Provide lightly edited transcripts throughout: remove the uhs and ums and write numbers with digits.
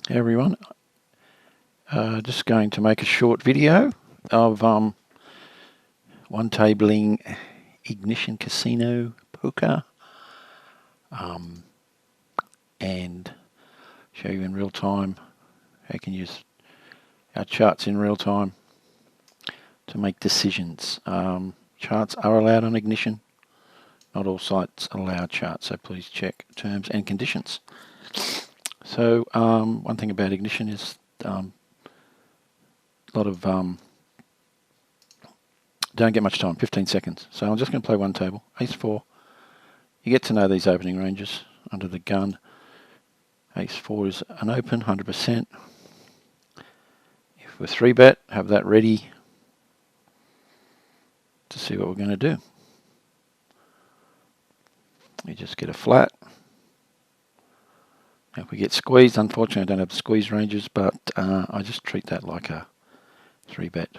Hey everyone, just going to make a short video of one tabling Ignition Casino Poker and show you in real time how you can use our charts in real time to make decisions. Charts are allowed on Ignition. Not all sites allow charts, so please check terms and conditions. So one thing about Ignition is a lot of don't get much time, 15 seconds. So I'm just going to play one table, Ace-4. You get to know these opening ranges under the gun. Ace-4 is an open, 100%. If we're 3-bet, have that ready to see what we're going to do. You just get a flat. If we get squeezed, unfortunately I don't have squeeze ranges, but I just treat that like a 3-bet.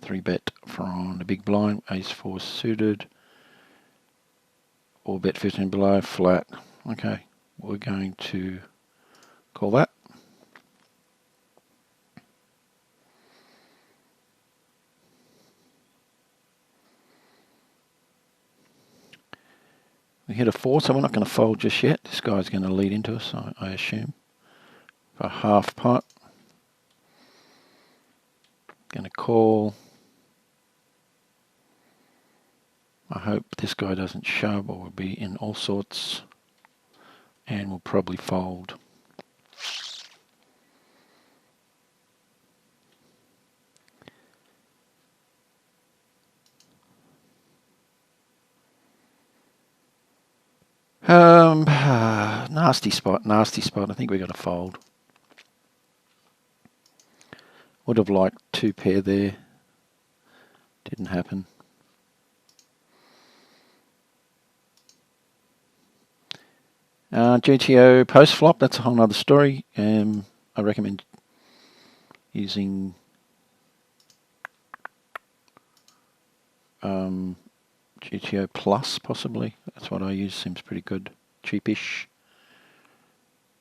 3-bet from the big blind, Ace-4 suited, or bet 15 below, flat. Okay, we're going to call that. We hit a 4, so we're not going to fold just yet. This guy's going to lead into us, I assume, for a half pot. Going to call. I hope this guy doesn't shove or will be in all sorts, and will probably fold. Nasty spot. I think we got to fold. Would have liked 2 pair there. Didn't happen. GTO post flop, that's a whole nother story. I recommend using GTO Plus, possibly. That's what I use, seems pretty good. Cheapish.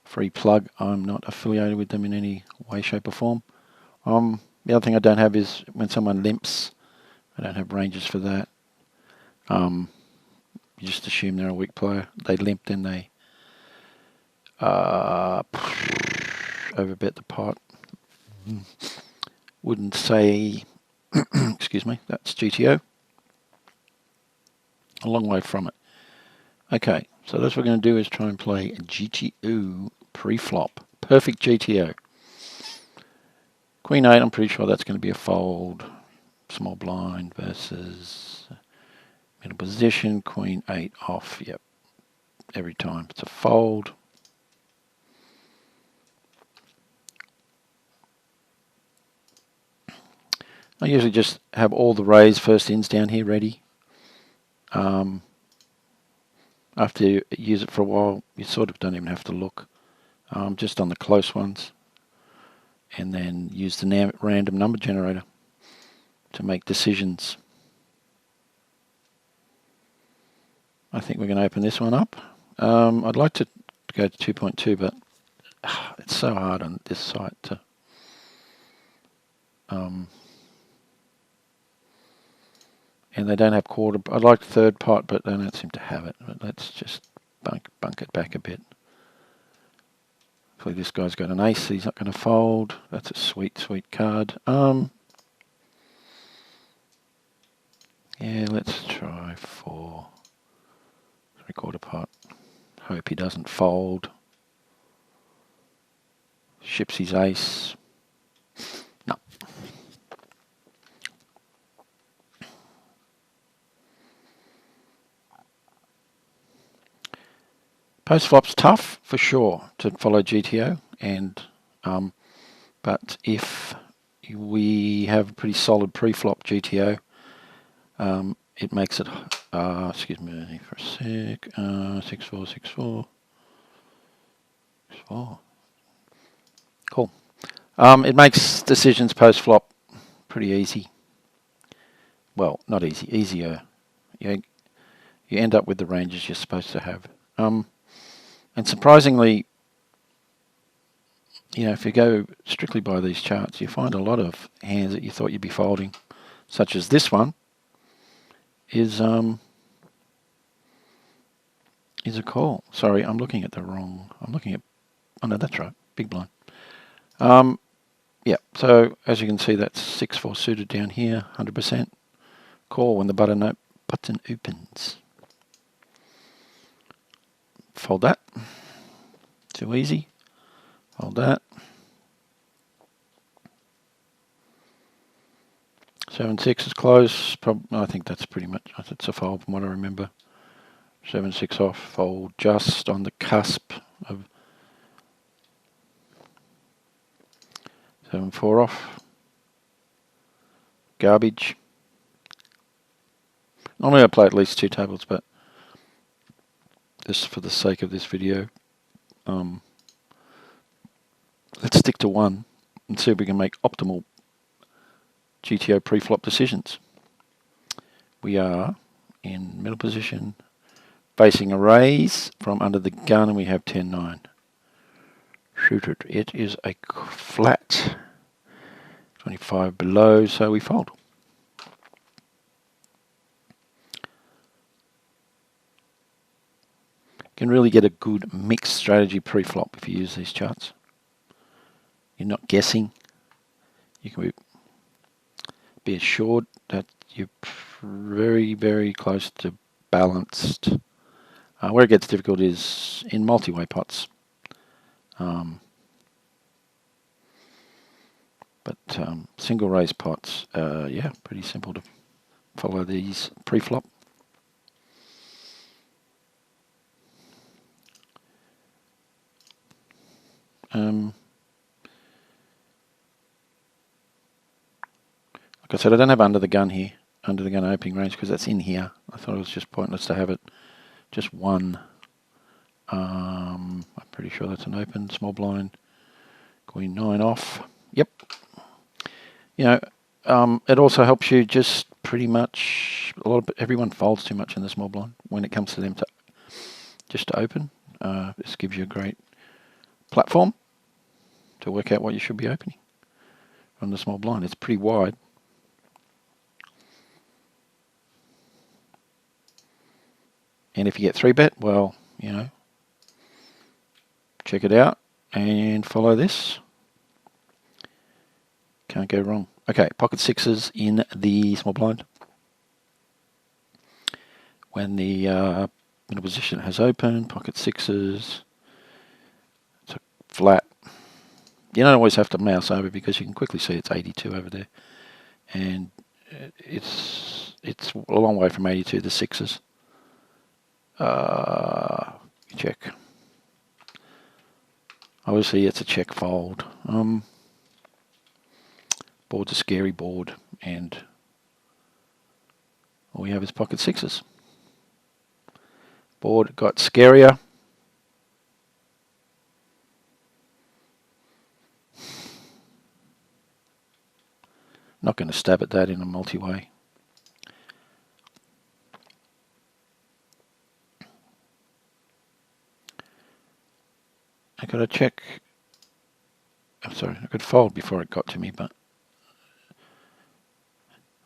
Free plug. I'm not affiliated with them in any way, shape or form. The other thing I don't have is when someone limps, I don't have ranges for that. You just assume they're a weak player. They limp, then they overbet the pot. Wouldn't say, excuse me, that's GTO. A long way from it. Okay, so that's what we're going to do is try and play a GTO pre-flop. Perfect GTO. Queen 8, I'm pretty sure that's going to be a fold. Small blind versus middle position. Queen 8 off, yep. Every time it's a fold. I usually just have all the raise first ins down here ready. After you use it for a while, you sort of don't even have to look. Just on the close ones. And then use the random number generator to make decisions. I think we're going to open this one up. I'd like to go to 2.2, but it's so hard on this site to and they don't have quarter. I'd like third pot, but they don't seem to have it. But let's just bunk it back a bit. Hopefully this guy's got an ace. He's not going to fold. That's a sweet, sweet card. Yeah, let's try for 3/4 pot. Hope he doesn't fold. Ships his ace. No. Post flop's tough for sure to follow GTO, and but if we have a pretty solid pre-flop GTO, it makes it. Excuse me for a sec. 6-4, 6-4, 6-4. Cool. It makes decisions post flop pretty easy. Well, not easy. Easier. You end up with the ranges you're supposed to have. And surprisingly, you know, if you go strictly by these charts, you find a lot of hands that you thought you'd be folding, such as this one is a call. Sorry, I'm looking at the wrong. I'm looking at. Oh no, that's right. Big blind. Yeah. So as you can see, that's 6-4 suited down here. 100% call when the button opens. Fold that. Too easy. Fold that. 7-6 is close. I think that's pretty much. It's a fold from what I remember. 7-6 off. Fold just on the cusp of 7-4 off. Garbage. Normally I play at least 2 tables, but just for the sake of this video, let's stick to 1 and see if we can make optimal GTO pre-flop decisions. We are in middle position, facing a raise from under the gun, and we have 10-9. Shoot it. It is a flat. 25 below, so we fold. Can really get a good mixed strategy pre-flop if you use these charts. You're not guessing. You can be assured that you're very, very close to balanced. Where it gets difficult is in multi-way pots. But single raise pots, yeah, pretty simple to follow these pre-flop. Like I said, I don't have under the gun here, under the gun opening range, because that's in here. I thought it was just pointless to have it just 1. I'm pretty sure that's an open, small blind, queen 9 off. Yep. You know, it also helps you just pretty much, everyone folds too much in the small blind when it comes to them to just to open. This gives you a great platform to work out what you should be opening from the small blind. It's pretty wide. And if you get 3-bet, well, you know, check it out and follow this. Can't go wrong. Okay, pocket 6s in the small blind. When the middle position has open, pocket 6s. It's a flat. You don't always have to mouse over because you can quickly see it's 82 over there. And it's a long way from 82 to 6s. Check. Obviously, it's a check fold. Board's a scary board, and all we have is pocket 6s. Board got scarier. Not going to stab at that in a multi-way. I got to check. I'm sorry, I could fold before it got to me, but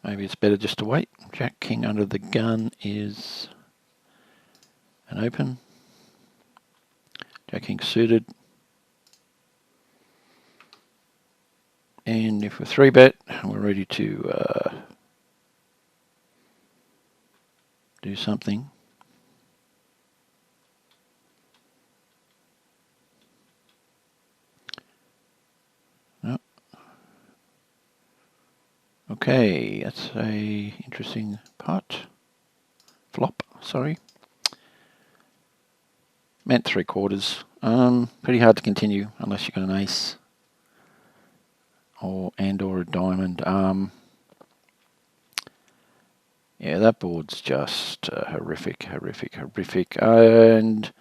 maybe it's better just to wait. Jack King under the gun is an open. Jack King suited. And if we're 3-bet, we're ready to do something. No. Okay, that's a interesting pot. Flop, sorry. Meant 3/4. Pretty hard to continue unless you've got an ace or a diamond. Yeah, that board's just horrific. And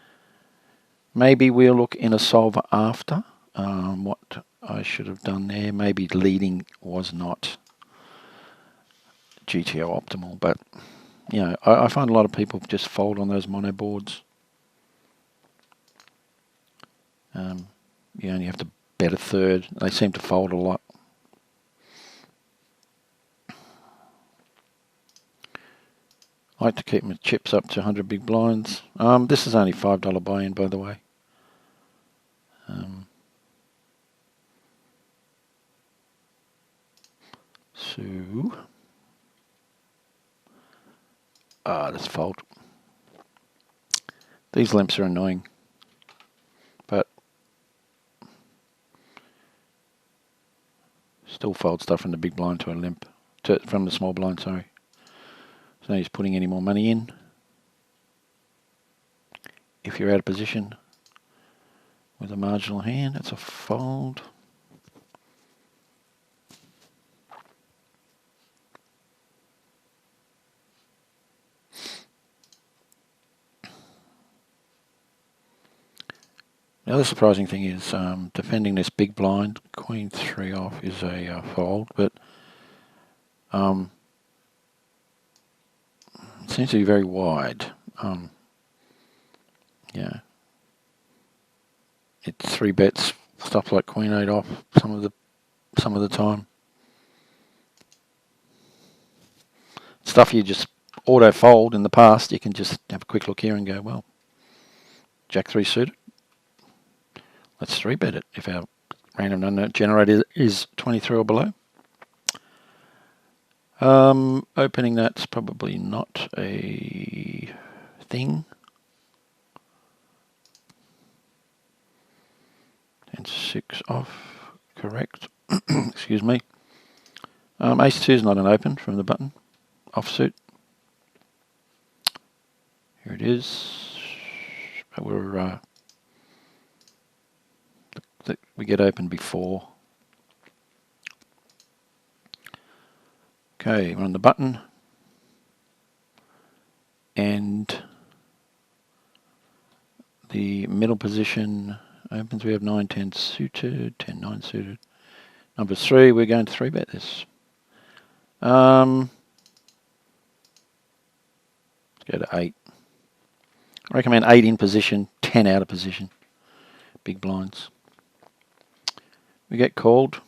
maybe we'll look in a solver after. What I should have done there. Maybe leading was not GTO optimal, but you know, I find a lot of people just fold on those mono boards. You only have to bet a third. They seem to fold a lot. I like to keep my chips up to 100 big blinds. This is only $5 buy-in, by the way. Let's fold. These limps are annoying, but still fold stuff from the big blind to a limp, from the small blind, sorry. So no use putting any more money in. If you're out of position with a marginal hand, it's a fold. The other surprising thing is defending this big blind, queen 3 off is a fold, but it seems to be very wide. Yeah, it 3-bets stuff like queen 8 off some of the time. Stuff you just auto fold in the past, you can just have a quick look here and go, well, jack 3 suited. Let's 3-bet it if our random number generator is 23 or below. Opening that's probably not a thing. And 6 off, correct. Excuse me. Ace 2 is not an open from the button. Offsuit. Here it is. But we get open before. Okay, we're on the button. And the middle position opens. We have 9-10 suited, 10-9 suited. Number 3, we're going to 3-bet this. Let's go to 8. I recommend 8 in position, 10 out of position. Big blinds. We get called.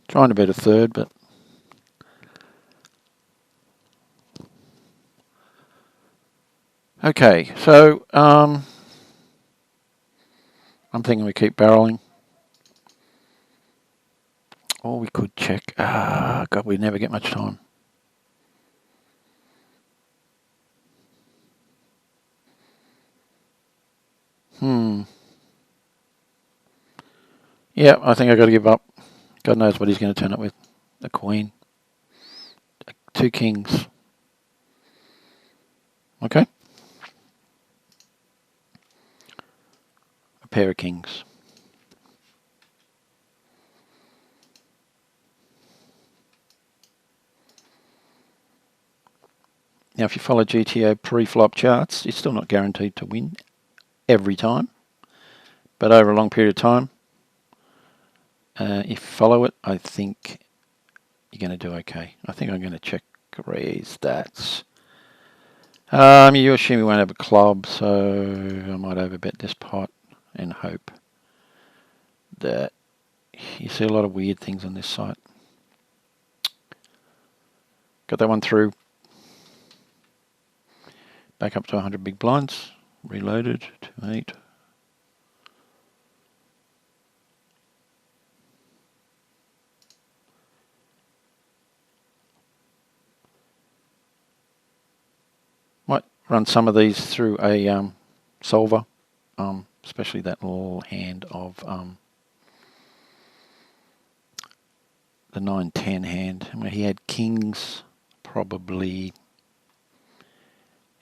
Trying to bet a third, but okay. So I'm thinking we keep barreling. Or we could check. God, we never get much time. Yeah, I think I've got to give up. God knows what he's going to turn up with. A queen. 2 kings. Okay. A pair of kings. Now, if you follow GTO pre-flop charts, you're still not guaranteed to win every time. But over a long period of time, if you follow it, I think you're going to do okay. I think I'm going to check raise stats. Yoshimi won't have a club, so I might overbet this pot and hope that you see a lot of weird things on this site. Got that one through. Back up to 100 big blinds. Reloaded to 8. Might run some of these through a solver, especially that little hand of the 9-10 hand. I mean, he had kings, probably.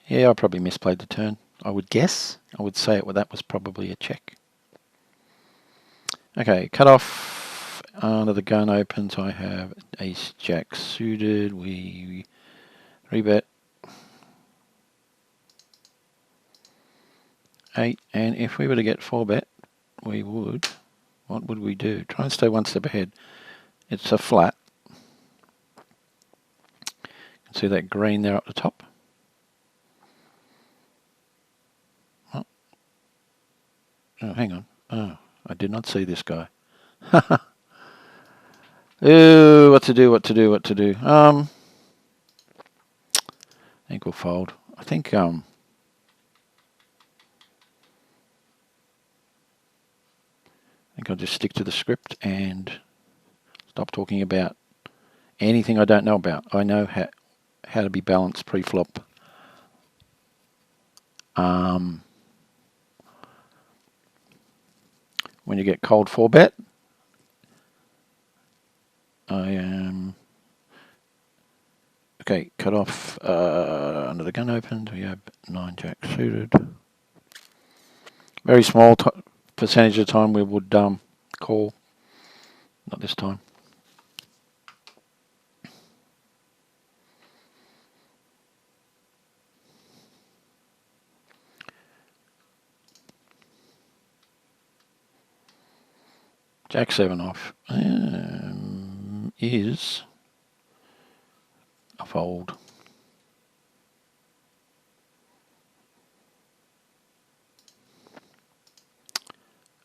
Yeah, I probably misplayed the turn. I would guess. I would say that was probably a check. Okay, cut off under the gun opens. I have ace jack suited. We 3-bet 8, and if we were to get 4-bet, we would. What would we do? Try and stay one step ahead. It's a flat. See that green there up the top? Oh, hang on. Oh, I did not see this guy. Ooh, what to do? I think we'll fold. I think I'll just stick to the script and stop talking about anything I don't know about. I know how to be balanced pre-flop. When you get cold 4-bet, I am okay. Cut off under the gun opened. We have 9-jack suited. Very small percentage of the time we would call. Not this time. Jack 7 off is a fold.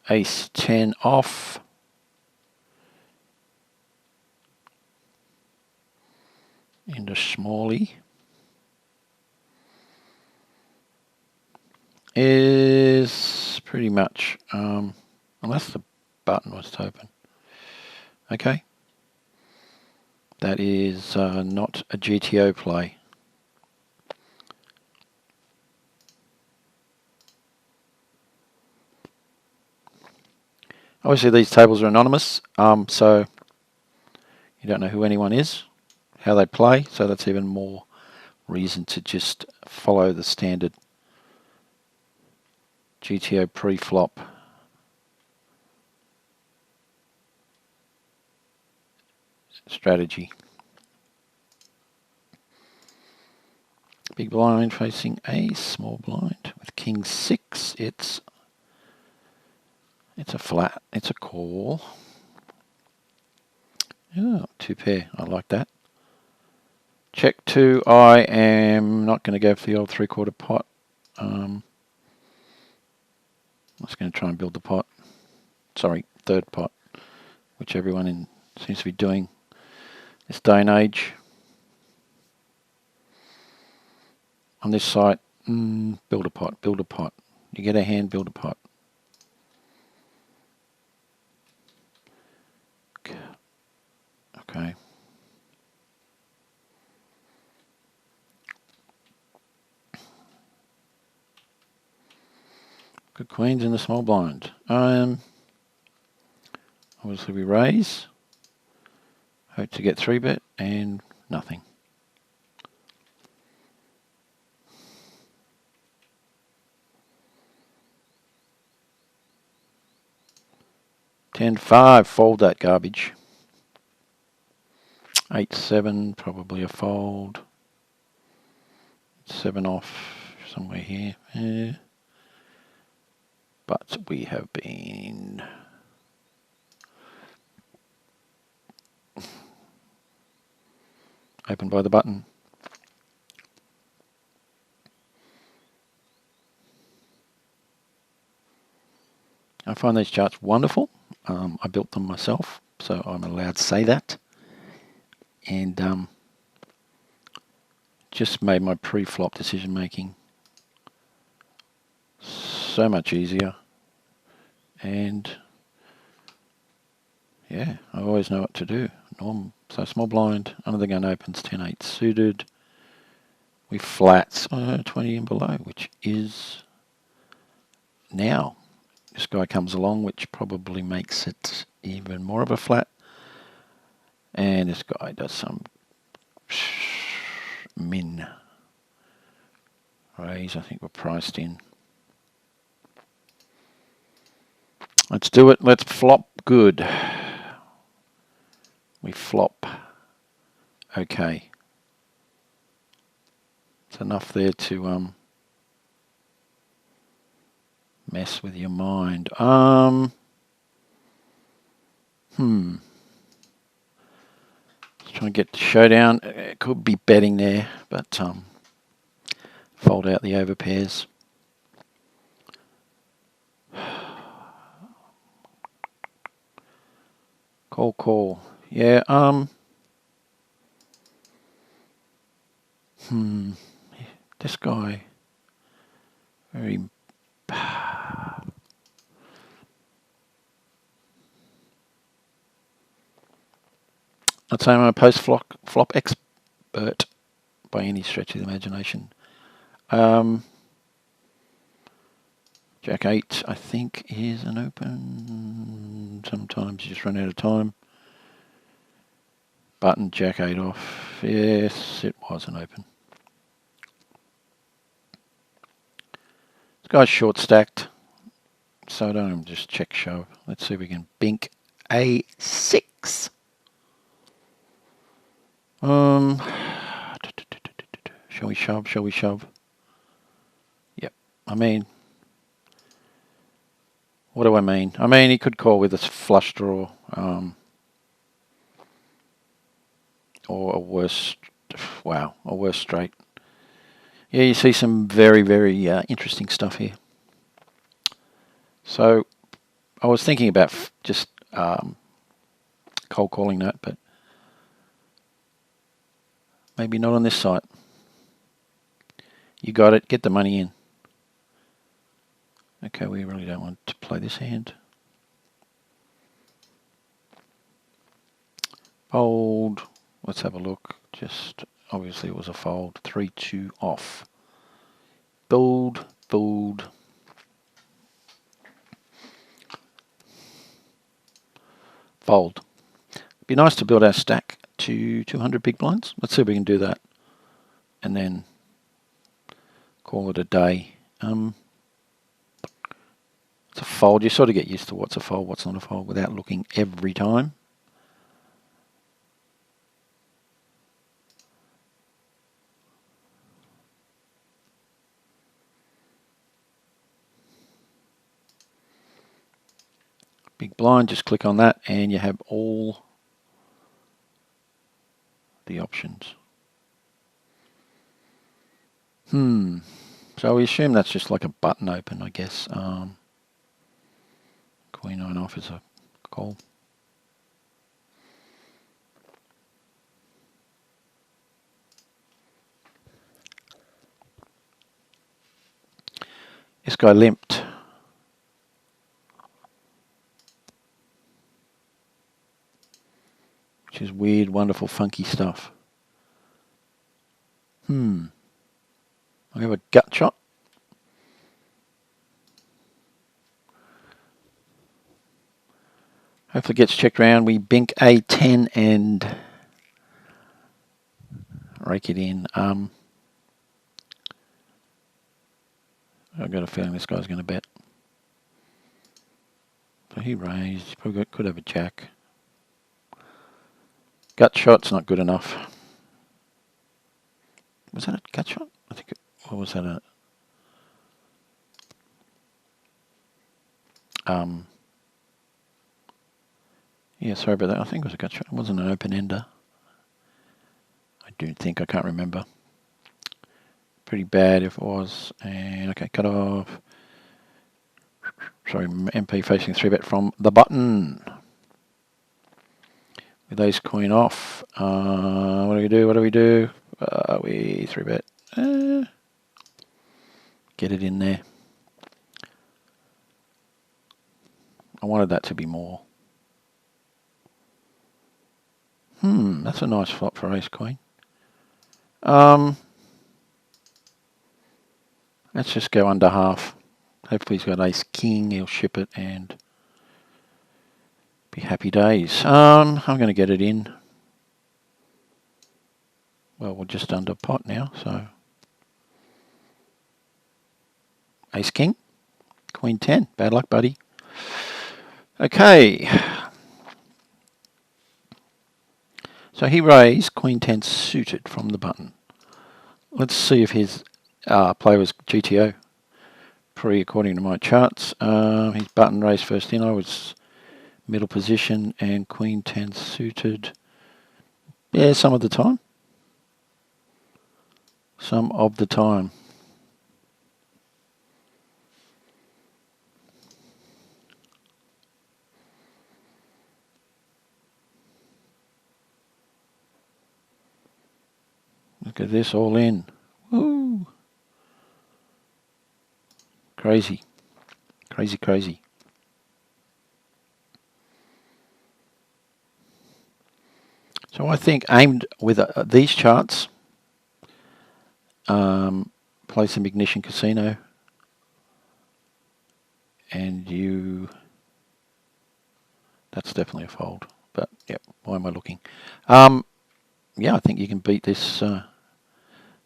Ace 10 off. Into smally. Is pretty much, unless the button was to open. Okay. That is not a GTO play. Obviously these tables are anonymous, so you don't know who anyone is, how they play, so that's even more reason to just follow the standard GTO pre-flop strategy. Big blind facing a small blind with king 6. It's a flat. It's a call. Yeah, 2 pair. I like that. Check 2. I am not going to go for the old 3/4 pot. I'm just going to try and build the pot. Sorry, third pot, which everyone seems to be doing this day and age. On this site, build a pot, build a pot. You get a hand, build a pot. Okay. Good queens in the small blind. Obviously we raise. Hope to get 3-bet and nothing. $10-5, fold that garbage. 8-7, probably a fold. 7 off somewhere here. Yeah. But we have been opened by the button. I find these charts wonderful. I built them myself, so I'm allowed to say that. And just made my pre-flop decision making so much easier. And yeah, I always know what to do. So small blind, under the gun opens, 10-8 suited. We flats 20 and below, which is now. This guy comes along, which probably makes it even more of a flat. And this guy does some min raise. I think we're priced in. Let's do it. Let's flop good. We flop. Okay. It's enough there to mess with your mind. Let's Trying to get the showdown. Could be betting there, but fold out the over pairs. Call. Yeah, this guy, very... I'd say I'm a post-flop expert by any stretch of the imagination. Jack 8, I think, is an open. Sometimes you just run out of time. Button, Jack 8 off. Yes, it was an open. This guy's short stacked, so I don't just check shove. Let's see if we can bink a 6. Shall we shove? Yep. I mean, what do I mean? I mean, he could call with a flush draw, or a worse straight. Yeah, you see some very, very interesting stuff here. So I was thinking about just cold calling that, but maybe not on this site. You got it. Get the money in. Okay, we really don't want to play this hand. Fold. Let's have a look. Just obviously it was a fold. 3-2 off. Fold. Fold. It'd be nice to build our stack to 200 big blinds. Let's see if we can do that. And then call it a day. It's a fold. You sort of get used to what's a fold, what's not a fold without looking every time. Big blind, just click on that and you have all the options. So we assume that's just like a button open, I guess. Queen 9 off is a call. This guy limped. Which is weird, wonderful, funky stuff. I have a gut shot. Hopefully it gets checked round. We bink a 10 and rake it in. I've got a feeling this guy's going to bet. So he raised. He probably could have a jack. Gut shot's not good enough. Was that a gut shot? I think or was that a... yeah, sorry about that. I think it was a gut shot. It wasn't an open ender. I can't remember. Pretty bad if it was. And okay, cut off. Sorry, MP facing 3-bet from the button. With ace queen off. What do we do? We 3-bet. Get it in there. I wanted that to be more. That's a nice flop for ace queen. Let's just go under half. Hopefully he's got ace king. He'll ship it and be happy days. I'm going to get it in. Well, we're just under pot now, so ace king, queen 10. Bad luck, buddy. Okay. So he raised queen 10 suited from the button. Let's see if his play was GTO. According to my charts. His button raised first in. I was middle position and queen 10 suited. Yeah, Yeah, some of the time. Some of the time. Look at this, all in. Woo! Crazy. Crazy, crazy. So I think aimed with these charts, play some Ignition Casino, and that's definitely a fold. But yep, why am I looking? Yeah, I think you can beat this.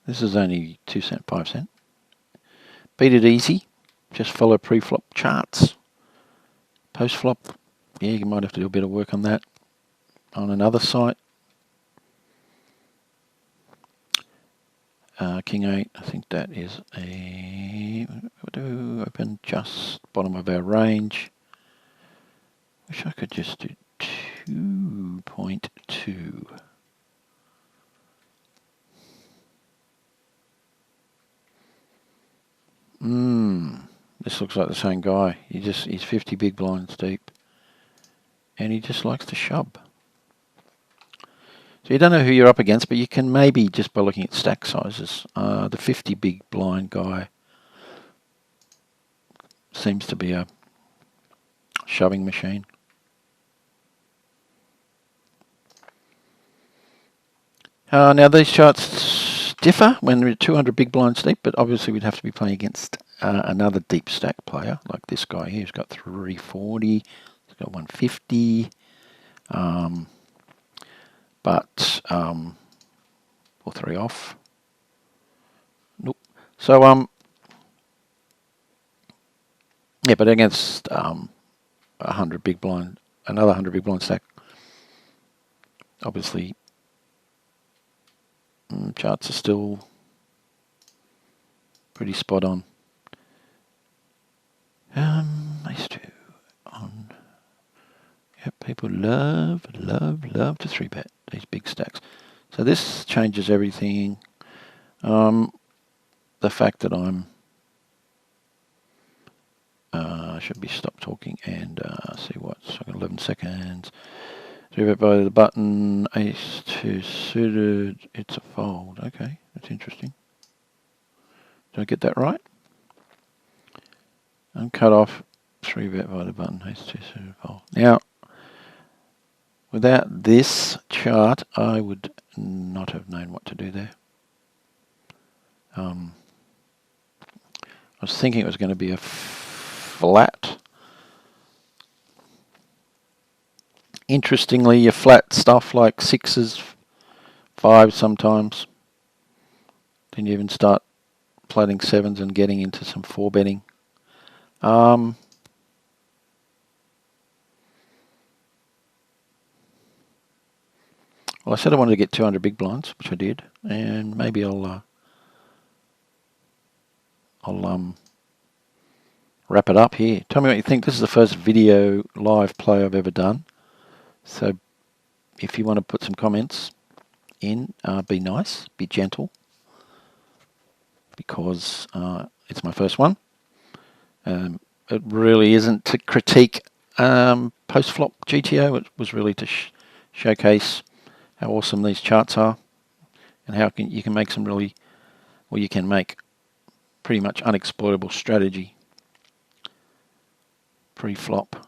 This is only 2 cent, 5 cent. Beat it easy. Just follow pre-flop charts. Post-flop, yeah, you might have to do a bit of work on that on another site. King 8, I think that is a open just bottom of our range. Wish I could just do 2.2. This looks like the same guy. He's 50 big blinds deep, and he just likes to shove. So you don't know who you're up against, but you can maybe just by looking at stack sizes. The 50 big blind guy seems to be a shoving machine. Now these charts differ when we're 200 big blinds deep, but obviously we'd have to be playing against another deep stack player like this guy here. He's got 340, he's got 150, or 3 off. Nope. So yeah, but against 100 big blind, another 100 big blind stack, obviously charts are still pretty spot on. Ace 2 on. Yep, people love to 3-bet these big stacks. So this changes everything. The fact that I should be stop talking and see what's. So I've got 11 seconds. 3-bet by the button. Ace 2 suited. It's a fold. Okay, that's interesting. Did I get that right? And cut off. 3-bet by the button. Ace 2 suited fold. Now, without this chart, I would not have known what to do there. I was thinking it was going to be a flat. Interestingly, your flat stuff like 6s, 5s sometimes. Then you even start floating 7s and getting into some 4-betting. Well, I said I wanted to get 200 big blinds, which I did, and maybe I'll wrap it up here. Tell me what you think. This is the first video live play I've ever done. So if you want to put some comments in, be nice, be gentle, because it's my first one. It really isn't to critique post-flop GTO. It was really to showcase how awesome these charts are and how you can make some really, well, you can make pretty much unexploitable strategy pre-flop.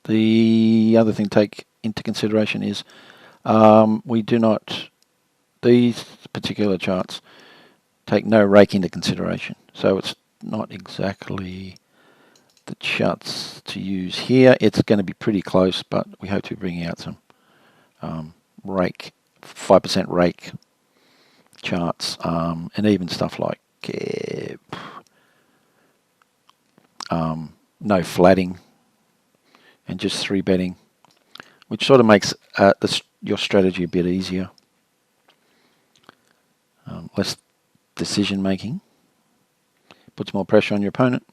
The other thing to take into consideration is we do not, these particular charts take no rake into consideration. So it's not exactly the charts to use here. It's going to be pretty close, but we hope to be bringing out some rake, 5% rake charts, and even stuff like no flatting and just 3-betting, which sort of makes your strategy a bit easier. Less decision making, puts more pressure on your opponent.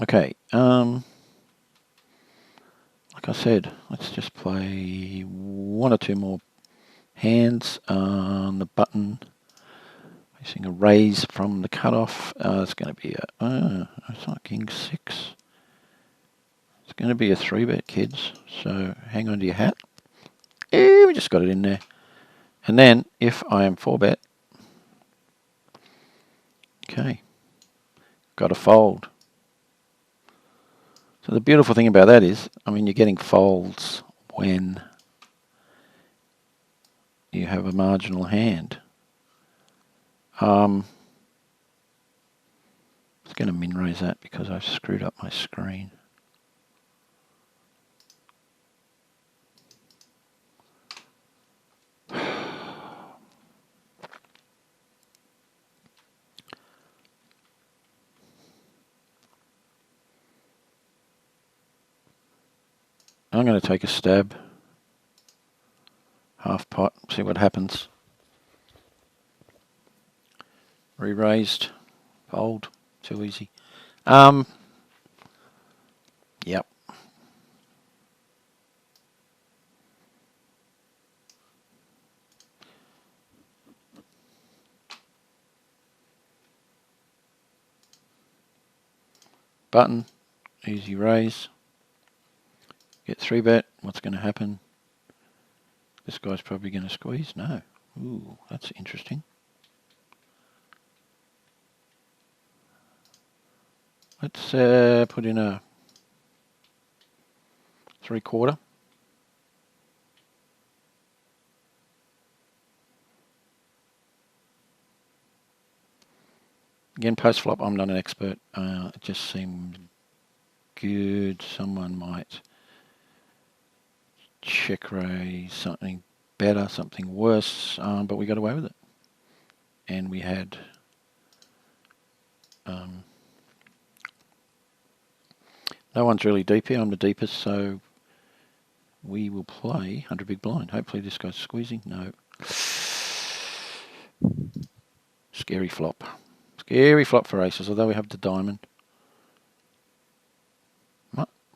Okay, like like I said, let's just play one or two more hands on the button. Facing a raise from the cutoff. It's going to be a... it's not king 6. It's going to be a 3-bet, kids. So hang on to your hat. We just got it in there. And then if I am 4-bet, okay, got to fold. So the beautiful thing about that is, I mean, you're getting folds when you have a marginal hand. I'm going to min raise that because I've screwed up my screen. I'm going to take a stab. Half pot, see what happens. Re-raised, fold, too easy. Yep. Button, easy raise. Get 3-bet, what's going to happen? This guy's probably going to squeeze. No. Ooh, that's interesting. Let's put in a 3/4. Again, post flop, I'm not an expert. It just seemed good. Someone might check raise something better, something worse, but we got away with it. And we had no one's really deep here. I'm the deepest, so we will play 100 big blind. Hopefully this guy's squeezing. No. Scary flop. Scary flop for aces, although we have the diamond.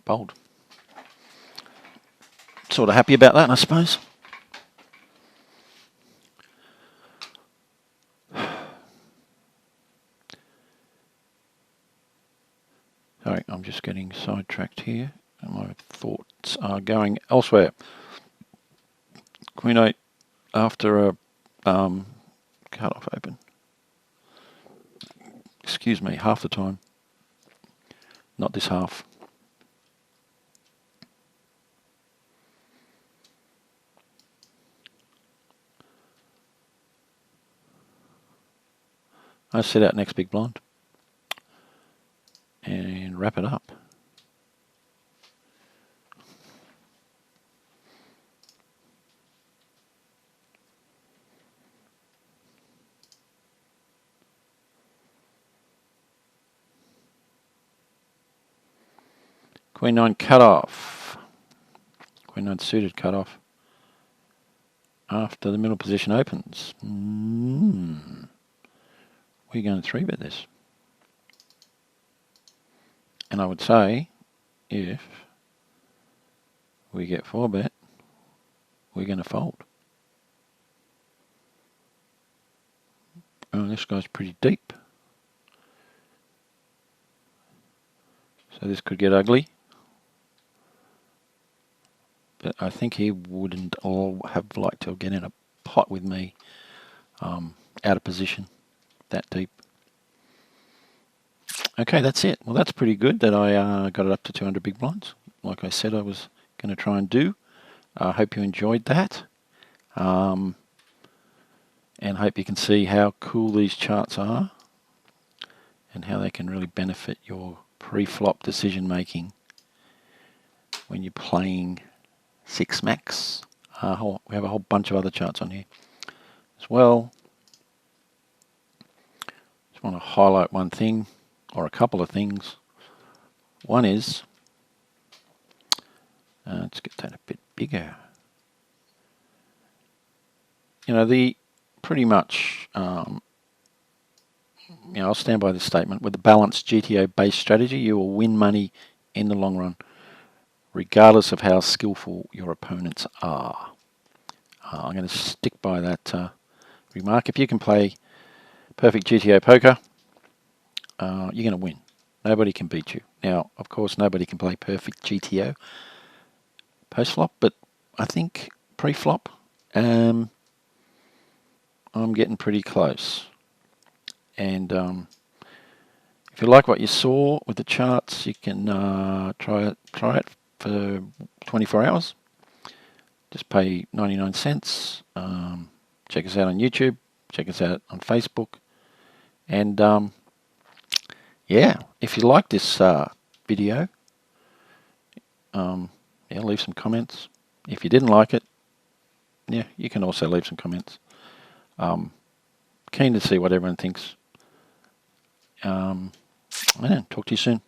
Bold. Sort of happy about that, I suppose. Sorry, I'm just getting sidetracked here. And my thoughts are going elsewhere. Queen 8 after a cut-off open. Excuse me, half the time. Not this half. I set out next big blind. And wrap it up. Queen 9 cut off. Queen 9 suited cut off. After the middle position opens. We're going to 3-bet this. And I would say, if we get 4-bet, we're going to fold. Oh, this guy's pretty deep. So this could get ugly. But I think he wouldn't have liked to get in a pot with me out of position that deep. Okay, that's it. Well, that's pretty good that I got it up to 200 big blinds. Like I said, I was going to try and do. I hope you enjoyed that. And hope you can see how cool these charts are and how they can really benefit your pre-flop decision making when you're playing 6 max. We have a whole bunch of other charts on here as well. Just want to highlight one thing, or a couple of things. One is, let's get that a bit bigger. You know, the pretty much, I'll stand by this statement. With a balanced GTO based strategy, you will win money in the long run. regardless of how skillful your opponents are. I'm going to stick by that remark. If you can play perfect GTO poker, you're going to win. Nobody can beat you. Now, of course, nobody can play perfect GTO post-flop, but I think pre-flop, I'm getting pretty close. And if you like what you saw with the charts, you can try it for 24 hours. Just pay 99 cents. Check us out on YouTube. Check us out on Facebook. And yeah, if you like this video, yeah, leave some comments. If you didn't like it, yeah, you can also leave some comments. Keen to see what everyone thinks. Talk to you soon.